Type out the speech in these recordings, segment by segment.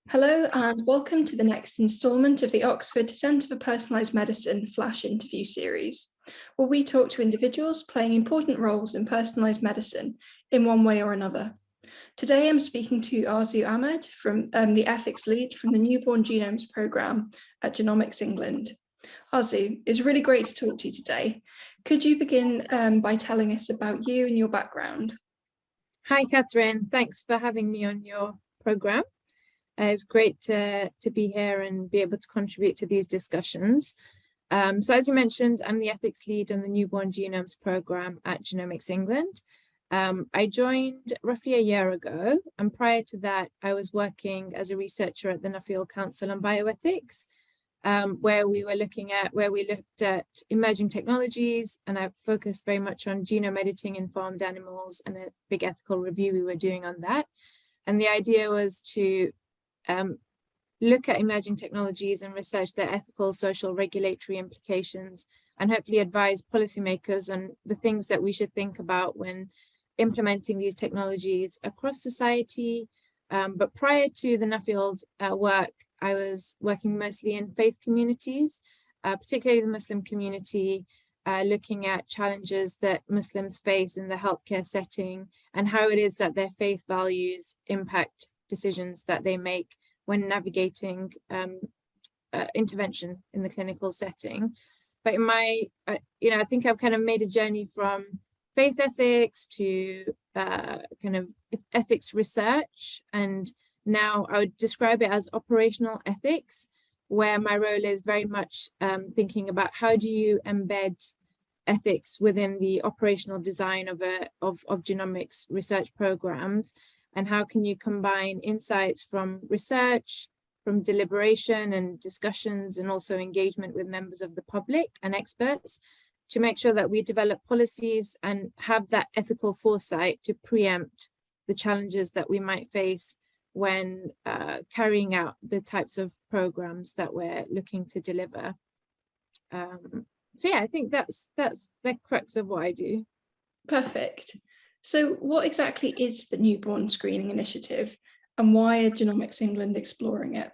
Hello and welcome to the next instalment of the Oxford Centre for Personalised Medicine Flash interview series, where we talk to individuals playing important roles in personalised medicine in one way or another. Today I'm speaking to Arzoo Ahmed, from the ethics lead from the Newborn Genomes programme at Genomics England. Arzoo, it's really great to talk to you today. Could you begin by telling us about you and your background? Hi, Catherine. Thanks for having me on your programme. It's great to be here and be able to contribute to these discussions. So as you mentioned, I'm the ethics lead on the Newborn Genomes programme at Genomics England. I joined roughly a year ago, and prior to that, I was working as a researcher at the Nuffield Council on Bioethics, where we looked at emerging technologies, and I focused very much on genome editing in farmed animals and a big ethical review we were doing on that. And the idea was to look at emerging technologies and research their ethical, social, regulatory implications, and hopefully advise policymakers on the things that we should think about when implementing these technologies across society. But prior to the Nuffield work, I was working mostly in faith communities, particularly the Muslim community, looking at challenges that Muslims face in the healthcare setting and how it is that their faith values impact decisions that they make when navigating intervention in the clinical setting. But in my, I think I've kind of made a journey from faith ethics to kind of ethics research, and now I would describe it as operational ethics, where my role is very much thinking about how do you embed ethics within the operational design of genomics research programs, and how can you combine insights from research, from deliberation and discussions, and also engagement with members of the public and experts to make sure that we develop policies and have that ethical foresight to preempt the challenges that we might face when carrying out the types of programs that we're looking to deliver. So yeah, I think that's the crux of what I do. Perfect. So what exactly is the Newborn Screening Initiative, and why are Genomics England exploring it?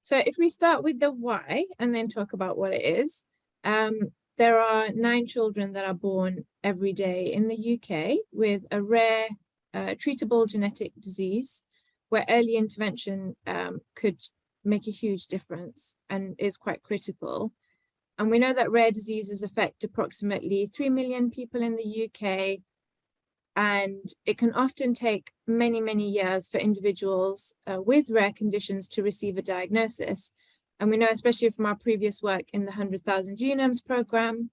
So if we start with the why and then talk about what it is, there are 9 children that are born every day in the UK with a rare treatable genetic disease where early intervention could make a huge difference and is quite critical. And we know that rare diseases affect approximately 3 million people in the UK, and it can often take many, many years for individuals with rare conditions to receive a diagnosis. And we know, especially from our previous work in the 100,000 Genomes programme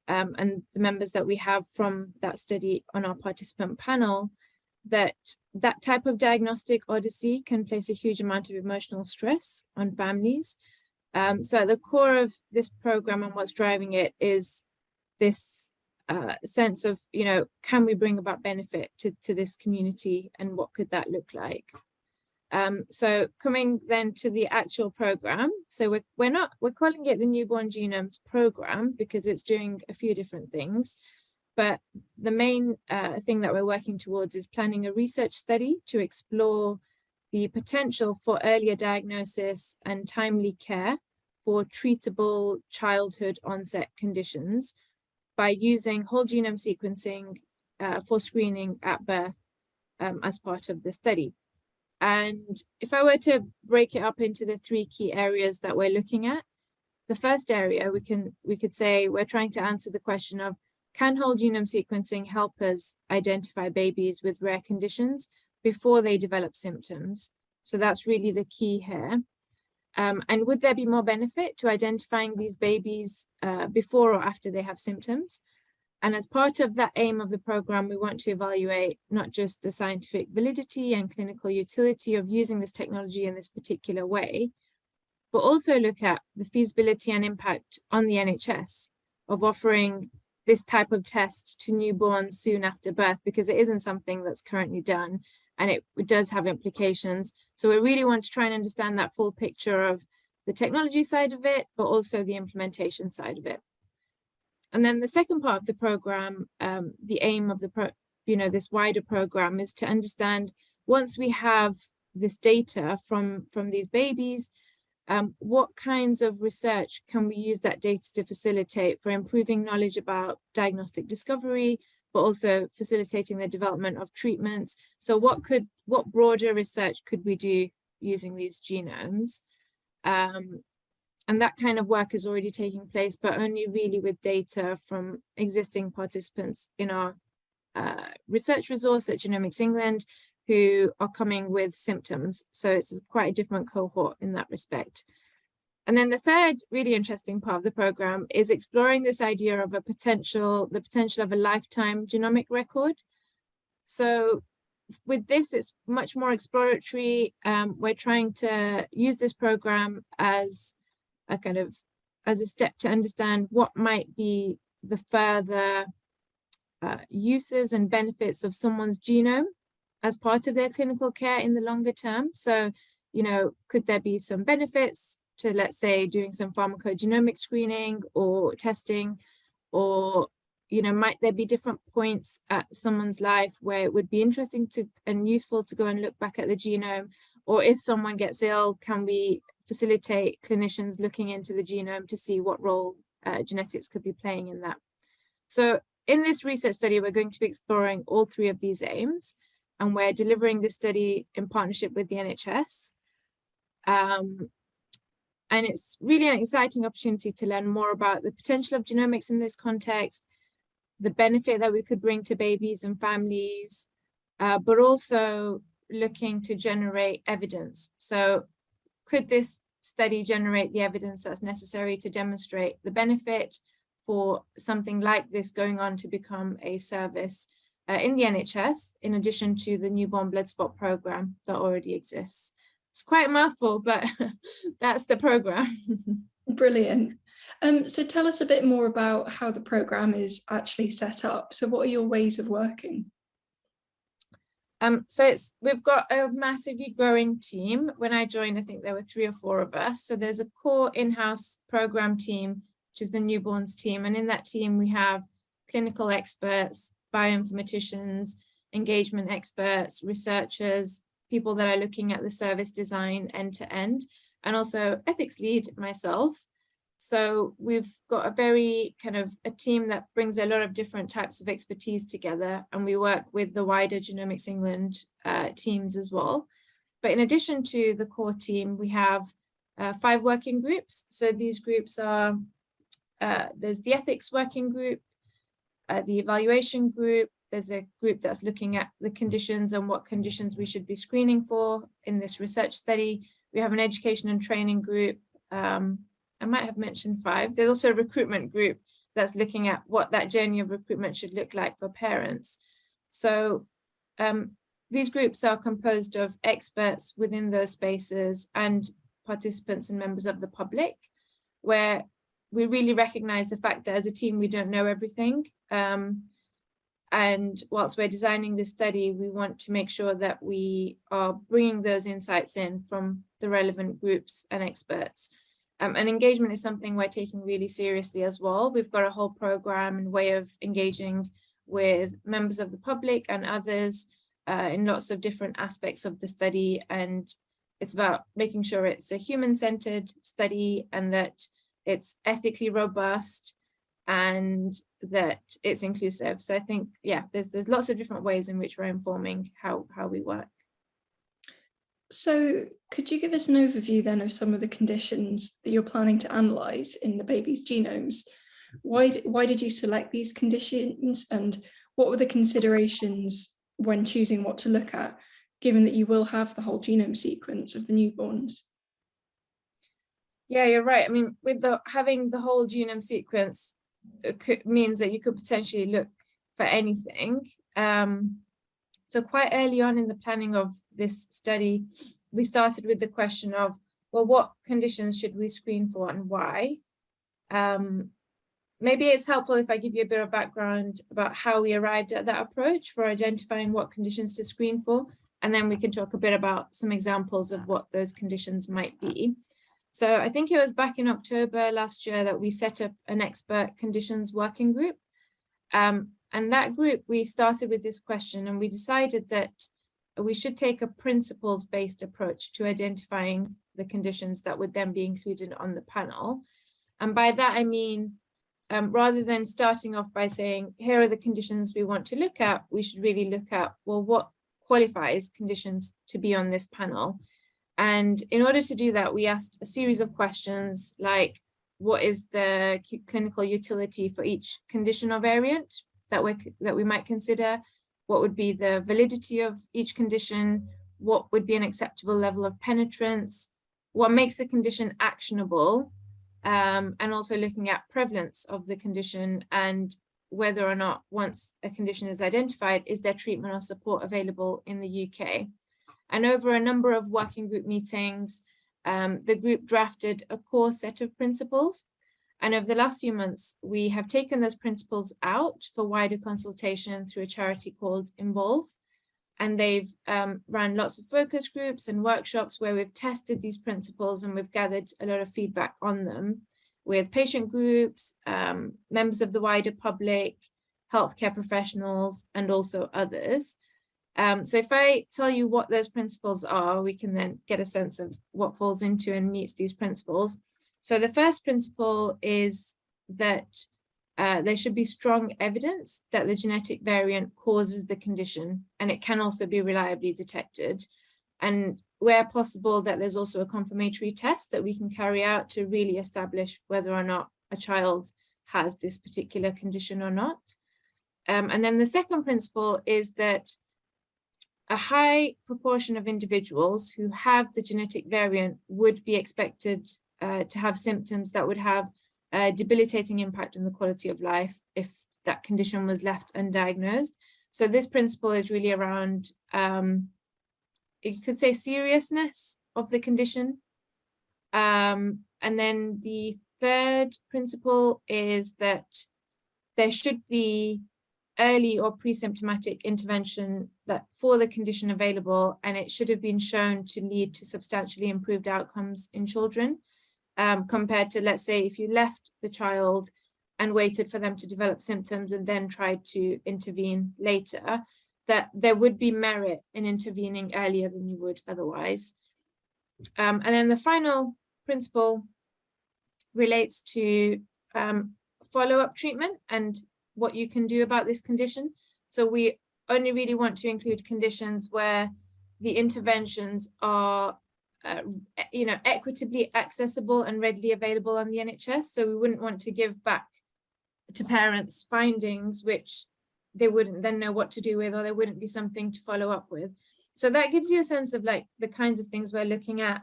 and the members that we have from that study on our participant panel, that type of diagnostic odyssey can place a huge amount of emotional stress on families. So at the core of this program and what's driving it is this sense of, can we bring about benefit to this community, and what could that look like? So coming then to the actual program, so we're calling it the Newborn Genomes program because it's doing a few different things. But the main thing that we're working towards is planning a research study to explore the potential for earlier diagnosis and timely care for treatable childhood onset conditions by using whole genome sequencing for screening at birth as part of the study. And if I were to break it up into the 3 key areas that we're looking at, the first area we could say we're trying to answer the question of, can whole genome sequencing help us identify babies with rare conditions before they develop symptoms? So that's really the key here. And would there be more benefit to identifying these babies before or after they have symptoms? And as part of that aim of the program, we want to evaluate not just the scientific validity and clinical utility of using this technology in this particular way, but also look at the feasibility and impact on the NHS of offering this type of test to newborns soon after birth, because it isn't something that's currently done, and it does have implications. So we really want to try and understand that full picture of the technology side of it, but also the implementation side of it. And then the second part of the program, the aim of this wider program is to understand, once we have this data from these babies, what kinds of research can we use that data to facilitate for improving knowledge about diagnostic discovery, but also facilitating the development of treatments? So what broader research could we do using these genomes? And that kind of work is already taking place, but only really with data from existing participants in our research resource at Genomics England, who are coming with symptoms. So it's quite a different cohort in that respect. And then the third really interesting part of the program is exploring this idea of the potential of a lifetime genomic record. So with this, it's much more exploratory. We're trying to use this program as a step to understand what might be the further uses and benefits of someone's genome as part of their clinical care in the longer term. So, could there be some benefits to, let's say, doing some pharmacogenomic screening or testing, or, might there be different points at someone's life where it would be interesting and useful to go and look back at the genome? Or if someone gets ill, can we facilitate clinicians looking into the genome to see what role genetics could be playing in that? So in this research study, we're going to be exploring all three of these aims, and we're delivering this study in partnership with the NHS. And it's really an exciting opportunity to learn more about the potential of genomics in this context, the benefit that we could bring to babies and families, but also looking to generate evidence. So could this study generate the evidence that's necessary to demonstrate the benefit for something like this going on to become a service in the NHS, in addition to the newborn blood spot program that already exists? It's quite a mouthful, but that's the program. Brilliant. So tell us a bit more about how the program is actually set up. So what are your ways of working? So we've got a massively growing team. When I joined, I think there were 3 or 4 of us. So there's a core in-house program team, which is the newborns team. And in that team, we have clinical experts, bioinformaticians, engagement experts, researchers, people that are looking at the service design end to end, and also ethics lead, myself. So we've got a very a team that brings a lot of different types of expertise together, and we work with the wider Genomics England teams as well. But in addition to the core team, we have 5 working groups. So these groups are, there's the ethics working group, the evaluation group, there's a group that's looking at the conditions and what conditions we should be screening for in this research study. We have an education and training group. I might have mentioned 5. There's also a recruitment group that's looking at what that journey of recruitment should look like for parents. So these groups are composed of experts within those spaces and participants and members of the public, where we really recognize the fact that as a team, we don't know everything. And whilst we're designing this study, we want to make sure that we are bringing those insights in from the relevant groups and experts. And engagement is something we're taking really seriously as well. We've got a whole program and way of engaging with members of the public and others in lots of different aspects of the study. And it's about making sure it's a human-centered study and that it's ethically robust and that it's inclusive. So I think, there's lots of different ways in which we're informing how we work. So could you give us an overview then of some of the conditions that you're planning to analyse in the baby's genomes? Why did you select these conditions, and what were the considerations when choosing what to look at, given that you will have the whole genome sequence of the newborns? Yeah, you're right. I mean, with having the whole genome sequence, means that you could potentially look for anything. So quite early on in the planning of this study, we started with the question of, well, what conditions should we screen for and why? Maybe it's helpful if I give you a bit of background about how we arrived at that approach for identifying what conditions to screen for, and then we can talk a bit about some examples of what those conditions might be. So I think it was back in October last year that we set up an expert conditions working group. And that group, we started with this question, and we decided that we should take a principles-based approach to identifying the conditions that would then be included on the panel. And by that, I mean, rather than starting off by saying, here are the conditions we want to look at, we should really look at, well, what qualifies conditions to be on this panel? And in order to do that, we asked a series of questions like, what is the clinical utility for each condition or variant that we might consider? What would be the validity of each condition? What would be an acceptable level of penetrance? What makes the condition actionable? And also looking at prevalence of the condition and whether or not, once a condition is identified, is there treatment or support available in the UK? And over a number of working group meetings, the group drafted a core set of principles. And over the last few months, we have taken those principles out for wider consultation through a charity called Involve. And they've run lots of focus groups and workshops where we've tested these principles and we've gathered a lot of feedback on them with patient groups, members of the wider public, healthcare professionals, and also others. So if I tell you what those principles are, we can then get a sense of what falls into and meets these principles. So the first principle is that there should be strong evidence that the genetic variant causes the condition, and it can also be reliably detected. And where possible, that there's also a confirmatory test that we can carry out to really establish whether or not a child has this particular condition or not. And then the second principle is that a high proportion of individuals who have the genetic variant would be expected to have symptoms that would have a debilitating impact on the quality of life if that condition was left undiagnosed. So this principle is really around, you could say, seriousness of the condition. And then the third principle is that there should be early or pre-symptomatic intervention that for the condition available, and it should have been shown to lead to substantially improved outcomes in children, compared to, let's say, if you left the child and waited for them to develop symptoms and then tried to intervene later, that there would be merit in intervening earlier than you would otherwise. And then the final principle relates to follow-up treatment and what you can do about this condition. So we only really want to include conditions where the interventions are equitably accessible and readily available on the NHS. So we wouldn't want to give back to parents findings which they wouldn't then know what to do with, or there wouldn't be something to follow up with. So that gives you a sense of like the kinds of things we're looking at.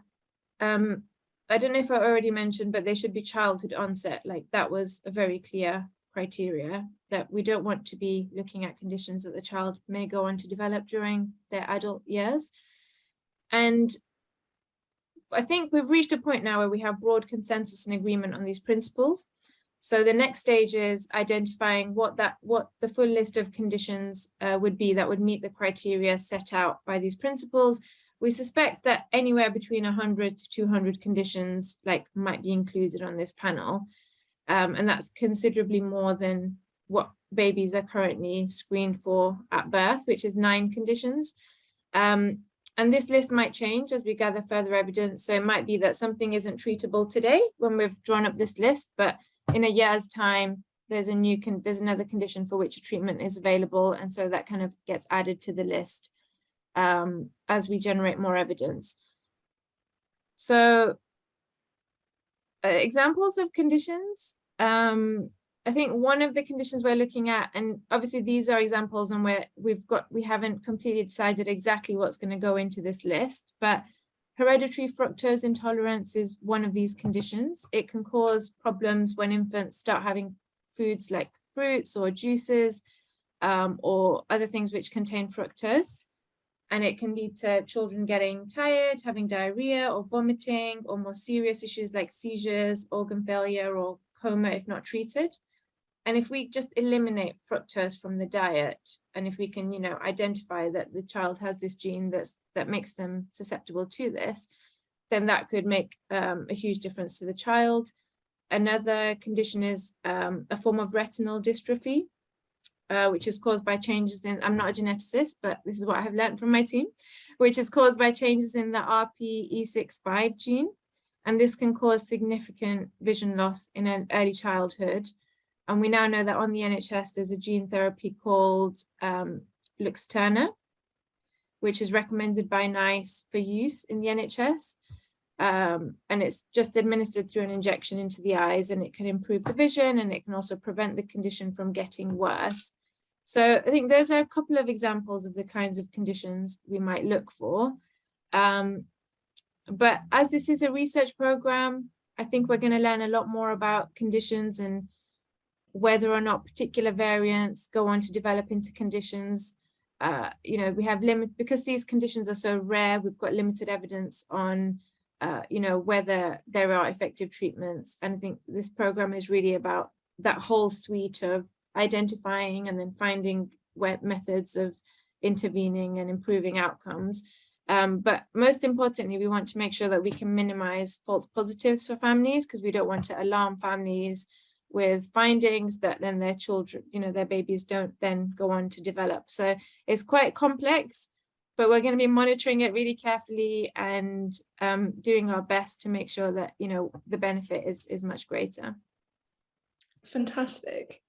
I don't know if I already mentioned, but they should be childhood onset. Like that was a very clear criteria, that we don't want to be looking at conditions that the child may go on to develop during their adult years. And I think we've reached a point now where we have broad consensus and agreement on these principles. So the next stage is identifying what the full list of conditions would be that would meet the criteria set out by these principles. We suspect that anywhere between 100 to 200 conditions might be included on this panel. And that's considerably more than what babies are currently screened for at birth, which is 9 conditions. And this list might change as we gather further evidence. So it might be that something isn't treatable today when we've drawn up this list, but in a year's time, there's another condition for which a treatment is available. And so that kind of gets added to the list as we generate more evidence. So examples of conditions. I think one of the conditions we're looking at, and obviously these are examples and we haven't completely decided exactly what's going to go into this list, but hereditary fructose intolerance is one of these conditions. It can cause problems when infants start having foods like fruits or juices or other things which contain fructose. And it can lead to children getting tired, having diarrhea or vomiting, or more serious issues like seizures, organ failure, or coma if not treated. And if we just eliminate fructose from the diet, and if we can, identify that the child has this gene that makes them susceptible to this, then that could make a huge difference to the child. Another condition is a form of retinal dystrophy. which is caused by changes in, I'm not a geneticist, but this is what I have learned from my team, which is caused by changes in the RPE65 gene. And this can cause significant vision loss in an early childhood. And we now know that on the NHS, there's a gene therapy called Luxturna, which is recommended by NICE for use in the NHS. And it's just administered through an injection into the eyes, and it can improve the vision, and it can also prevent the condition from getting worse. So I think those are a couple of examples of the kinds of conditions we might look for. But as this is a research program, I think we're going to learn a lot more about conditions and whether or not particular variants go on to develop into conditions. You know, we have because these conditions are so rare, we've got limited evidence on, you know, whether there are effective treatments. And I think this program is really about that whole suite of identifying and then finding methods of intervening and improving outcomes. But most importantly, we want to make sure that we can minimize false positives for families, because we don't want to alarm families with findings that then their children, you know, their babies don't then go on to develop. So it's quite complex, but we're going to be monitoring it really carefully and doing our best to make sure that, you know, the benefit is much greater. Fantastic.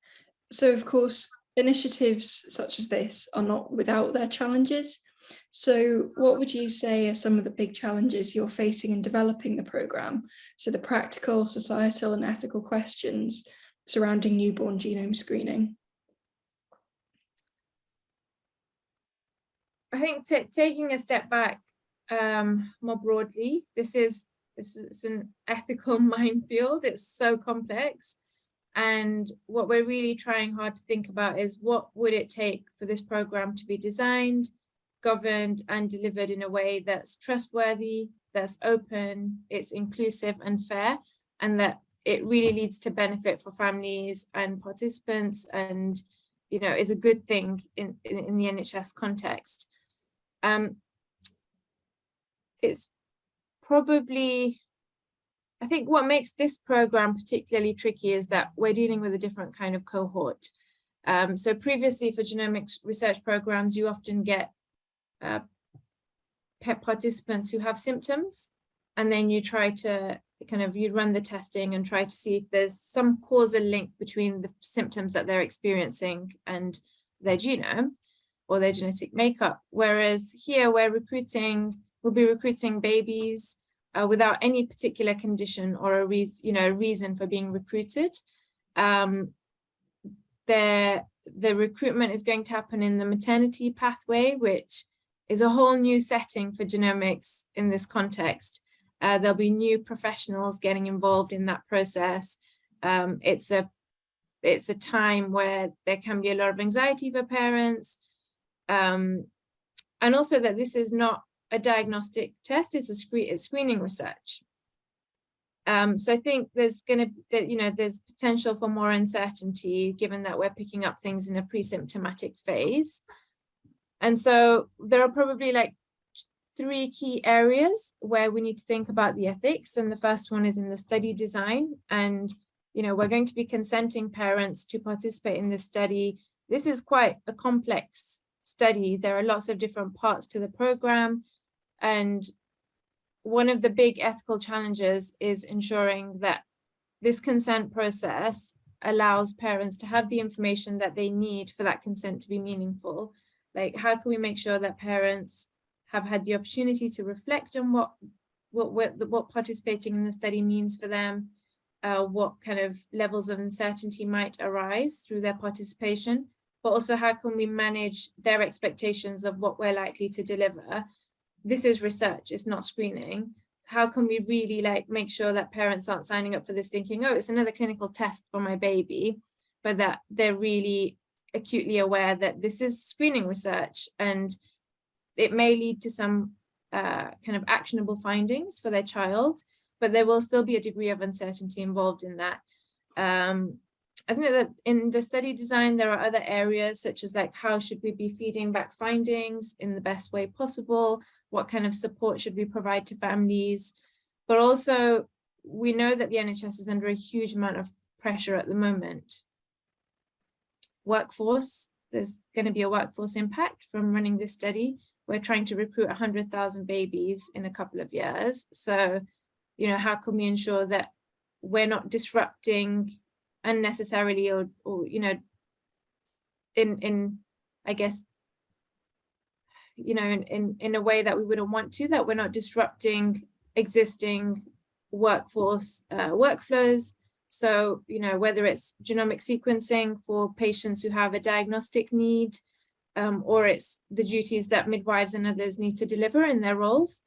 So of course, initiatives such as this are not without their challenges. So what would you say are some of the big challenges you're facing in developing the programme? So the practical, societal and ethical questions surrounding newborn genome screening. I think taking a step back more broadly, this is an ethical minefield. It's so complex. And what we're really trying hard to think about is what would it take for this program to be designed, governed and delivered in a way that's trustworthy, that's open, it's inclusive and fair, and that it really leads to benefit for families and participants, and, you know, is a good thing in the NHS context. It's probably, I think what makes this program particularly tricky is that we're dealing with a different kind of cohort. So previously for genomics research programs, you often get participants who have symptoms, and then you try to you run the testing and try to see if there's some causal link between the symptoms that they're experiencing and their genome or their genetic makeup. Whereas here we'll be recruiting babies without any particular condition or a reason for being recruited. The recruitment is going to happen in the maternity pathway, which is a whole new setting for genomics in this context. There'll be new professionals getting involved in that process. It's a time where there can be a lot of anxiety for parents. And also that this is not a diagnostic test, it's screening research. So I think there's there's potential for more uncertainty given that we're picking up things in a pre-symptomatic phase. And so there are probably like 3 key areas where we need to think about the ethics. And the first one is in the study design. And, you know, we're going to be consenting parents to participate in this study. This is quite a complex study. There are lots of different parts to the program. And one of the big ethical challenges is ensuring that this consent process allows parents to have the information that they need for that consent to be meaningful. Like, how can we make sure that parents have had the opportunity to reflect on what participating in the study means for them, what kind of levels of uncertainty might arise through their participation, but also how can we manage their expectations of what we're likely to deliver. This is research, it's not screening. So how can we really make sure that parents aren't signing up for this thinking, oh, it's another clinical test for my baby, but that they're really acutely aware that this is screening research and it may lead to some kind of actionable findings for their child, but there will still be a degree of uncertainty involved in that. I think that in the study design, there are other areas such as how should we be feeding back findings in the best way possible? What kind of support should we provide to families? But also, we know that the NHS is under a huge amount of pressure at the moment. Workforce there's going to be a workforce impact from running this study. We're trying to recruit 100,000 babies in a couple of years. So, you know, how can we ensure that we're not disrupting unnecessarily or you know, in I guess, you know, in a way that we wouldn't want to, that we're not disrupting existing workforce workflows. So, you know, whether it's genomic sequencing for patients who have a diagnostic need, or it's the duties that midwives and others need to deliver in their roles.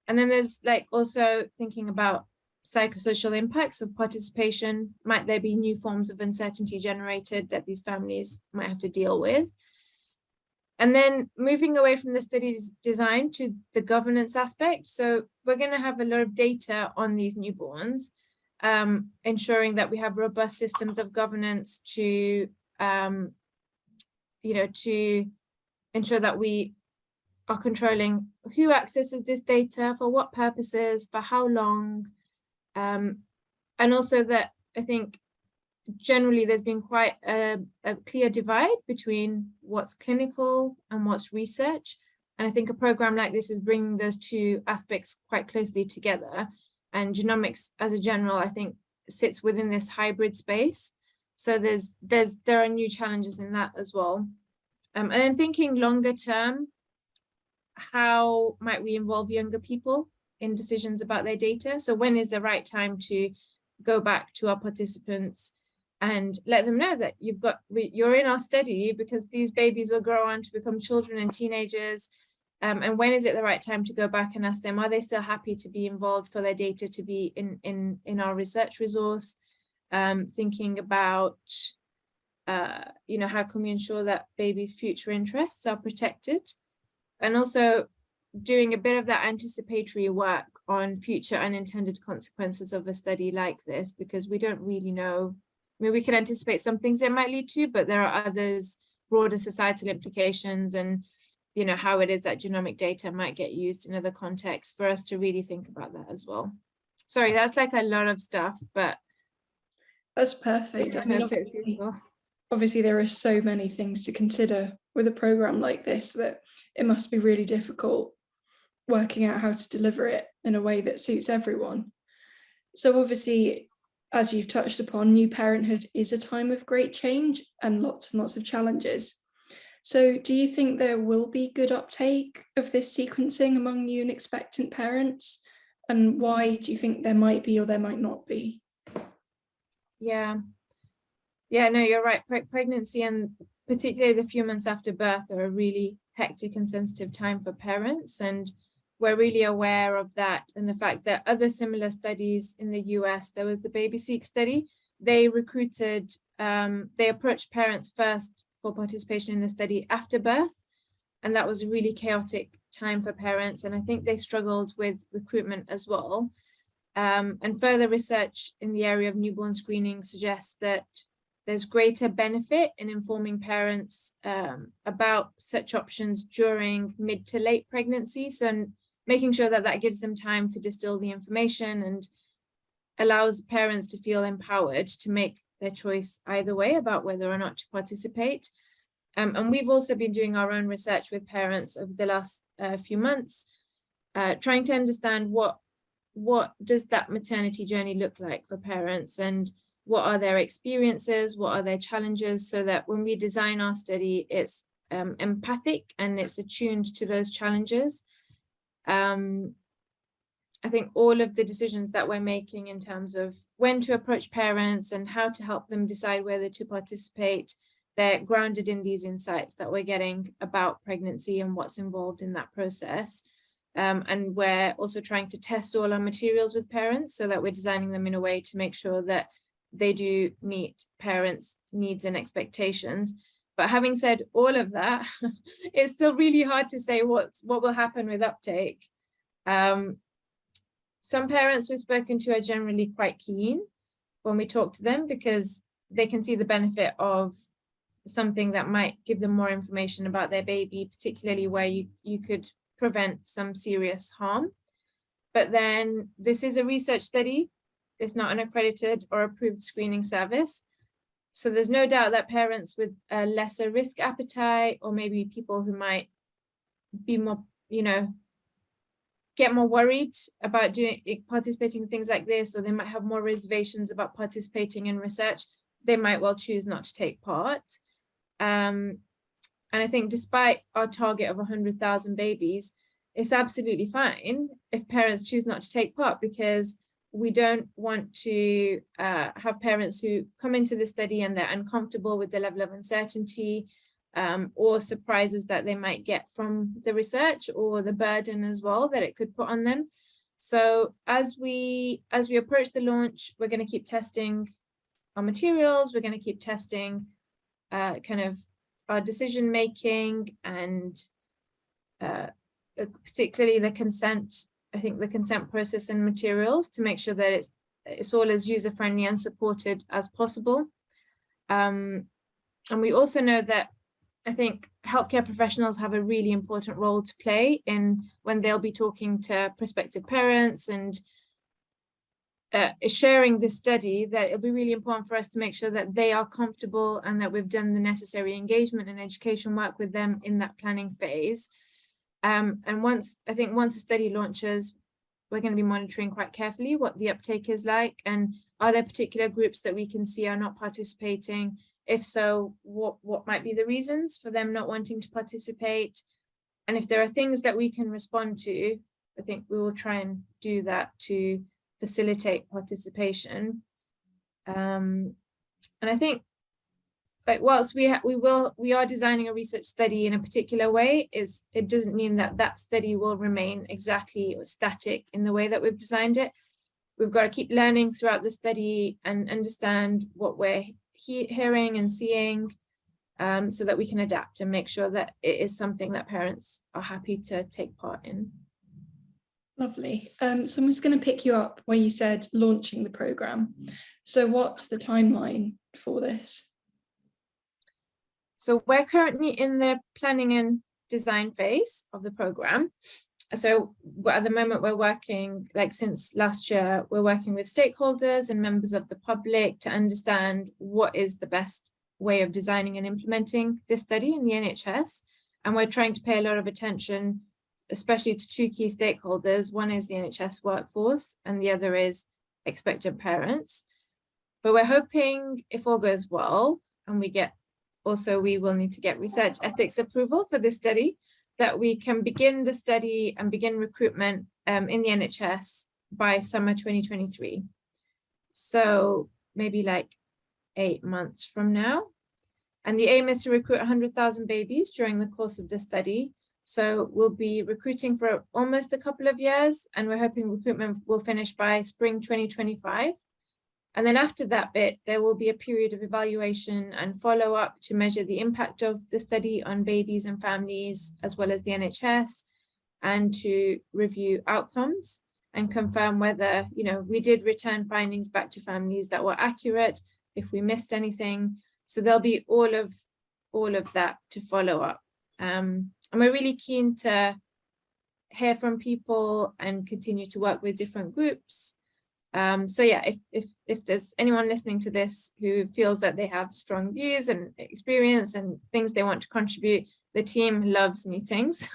And then there's like also thinking about psychosocial impacts of participation. Might there be new forms of uncertainty generated that these families might have to deal with? And then moving away from the study's design to the governance aspect. So we're going to have a lot of data on these newborns, ensuring that we have robust systems of governance to, you know, to ensure that we are controlling who accesses this data, for what purposes, for how long. And also that I think generally there's been quite a clear divide between what's clinical and what's research. And I think a program like this is bringing those two aspects quite closely together. And genomics as a general, I think, sits within this hybrid space. So there are new challenges in that as well. And then thinking longer term, how might we involve younger people in decisions about their data? So when is the right time to go back to our participants and let them know that you're in our study because these babies will grow on to become children and teenagers. And when is it the right time to go back and ask them, are they still happy to be involved for their data to be in our research resource? Thinking about, you know, how can we ensure that babies' future interests are protected? And also doing a bit of that anticipatory work on future unintended consequences of a study like this, because we don't really know. I mean, we can anticipate some things it might lead to, but there are others, broader societal implications, and, you know, how it is that genomic data might get used in other contexts, for us to really think about that as well. Sorry, that's like a lot of stuff, but that's perfect. I mean, obviously there are so many things to consider with a program like this that it must be really difficult working out how to deliver it in a way that suits everyone. So obviously, as you've touched upon, new parenthood is a time of great change and lots of challenges. So do you think there will be good uptake of this sequencing among new and expectant parents? And why do you think there might be or there might not be? Yeah, no, you're right. Pregnancy and particularly the few months after birth are a really hectic and sensitive time for parents. And we're really aware of that, and the fact that other similar studies in the US, there was the BabySeq study, they recruited, they approached parents first for participation in the study after birth. And that was a really chaotic time for parents. And I think they struggled with recruitment as well. And further research in the area of newborn screening suggests that there's greater benefit in informing parents about such options during mid to late pregnancy. So making sure that that gives them time to distill the information and allows parents to feel empowered to make their choice either way about whether or not to participate. And we've also been doing our own research with parents over the last few months, trying to understand what does that maternity journey look like for parents, and what are their experiences, what are their challenges, so that when we design our study, it's empathic and it's attuned to those challenges. I think all of the decisions that we're making in terms of when to approach parents and how to help them decide whether to participate, they're grounded in these insights that we're getting about pregnancy and what's involved in that process. And we're also trying to test all our materials with parents so that we're designing them in a way to make sure that they do meet parents' needs and expectations. But having said all of that, it's still really hard to say what will happen with uptake. Some parents we've spoken to are generally quite keen when we talk to them, because they can see the benefit of something that might give them more information about their baby, particularly where you could prevent some serious harm. But then this is a research study. It's not an accredited or approved screening service. So there's no doubt that parents with a lesser risk appetite, or maybe people who might be more, get more worried about participating in things like this, or they might have more reservations about participating in research, they might well choose not to take part. And I think despite our target of 100,000 babies, it's absolutely fine if parents choose not to take part, because we don't want to have parents who come into the study and they're uncomfortable with the level of uncertainty or surprises that they might get from the research, or the burden as well that it could put on them. So as we approach the launch, we're going to keep testing our materials, we're going to keep testing kind of our decision making, and particularly the consent, I think the consent process and materials, to make sure that it's all as user-friendly and supported as possible. And we also know that I think healthcare professionals have a really important role to play in when they'll be talking to prospective parents and sharing this study, that it'll be really important for us to make sure that they are comfortable and that we've done the necessary engagement and education work with them in that planning phase. And once the study launches, we're going to be monitoring quite carefully what the uptake is like, and are there particular groups that we can see are not participating? If so, what might be the reasons for them not wanting to participate? And if there are things that we can respond to, I think we will try and do that to facilitate participation. And I think, like, whilst we are designing a research study in a particular way, it doesn't mean that study will remain exactly static in the way that we've designed it. We've got to keep learning throughout the study and understand what we're hearing and seeing, so that we can adapt and make sure that it is something that parents are happy to take part in. Lovely. So I'm just going to pick you up where you said launching the programme. So what's the timeline for this? So we're currently in the planning and design phase of the programme. So at the moment we're working, like since last year, we're working with stakeholders and members of the public to understand what is the best way of designing and implementing this study in the NHS. And we're trying to pay a lot of attention, especially to two key stakeholders. One is the NHS workforce and the other is expectant parents. But we're hoping, if all goes well, and we will need to get research ethics approval for this study, that we can begin the study and begin recruitment in the NHS by summer 2023. So maybe like 8 months from now. And the aim is to recruit 100,000 babies during the course of the study. So we'll be recruiting for almost a couple of years, and we're hoping recruitment will finish by spring 2025. And then after that bit, there will be a period of evaluation and follow-up to measure the impact of the study on babies and families, as well as the NHS, and to review outcomes and confirm whether, we did return findings back to families that were accurate, if we missed anything. So there'll be all of that to follow up. And we're really keen to hear from people and continue to work with different groups. So yeah, if there's anyone listening to this who feels that they have strong views and experience and things they want to contribute, the team loves meetings.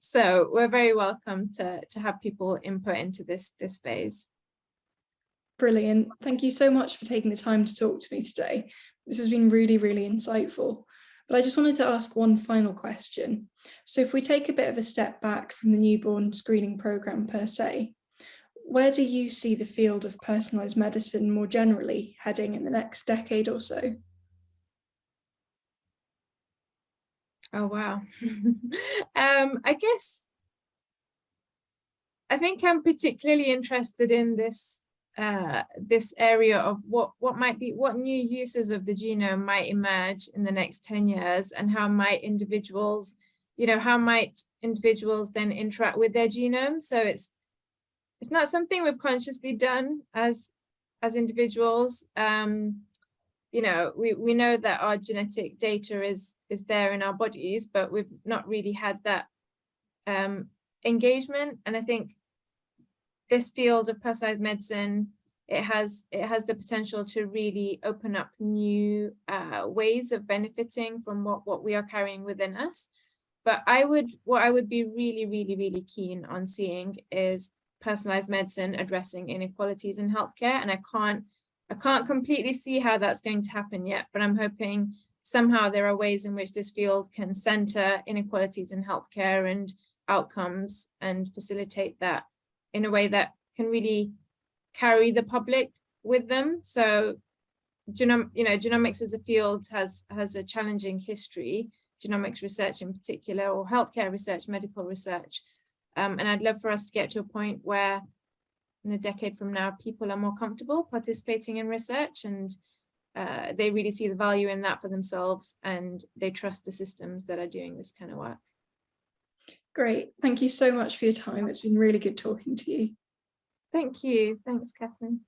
So we're very welcome to have people input into this phase. Brilliant. Thank you so much for taking the time to talk to me today. This has been really, really insightful. But I just wanted to ask one final question. So if we take a bit of a step back from the newborn screening programme per se, where do you see the field of personalised medicine more generally heading in the next decade or so? Oh, wow. I think I'm particularly interested in this area of what new uses of the genome might emerge in the next 10 years, and how might individuals then interact with their genome. So it's not something we've consciously done as individuals. We know that our genetic data is there in our bodies, but we've not really had that engagement. And I think this field of personalized medicine it has the potential to really open up new ways of benefiting from what we are carrying within us. But what I would be really, really, really keen on seeing is personalized medicine addressing inequalities in healthcare. And I can't completely see how that's going to happen yet, but I'm hoping somehow there are ways in which this field can center inequalities in healthcare and outcomes and facilitate that in a way that can really carry the public with them. So genomics as a field has a challenging history, genomics research in particular, or healthcare research, medical research. And I'd love for us to get to a point where in a decade from now, people are more comfortable participating in research, and they really see the value in that for themselves, and they trust the systems that are doing this kind of work. Great. Thank you so much for your time. It's been really good talking to you. Thank you. Thanks, Catherine.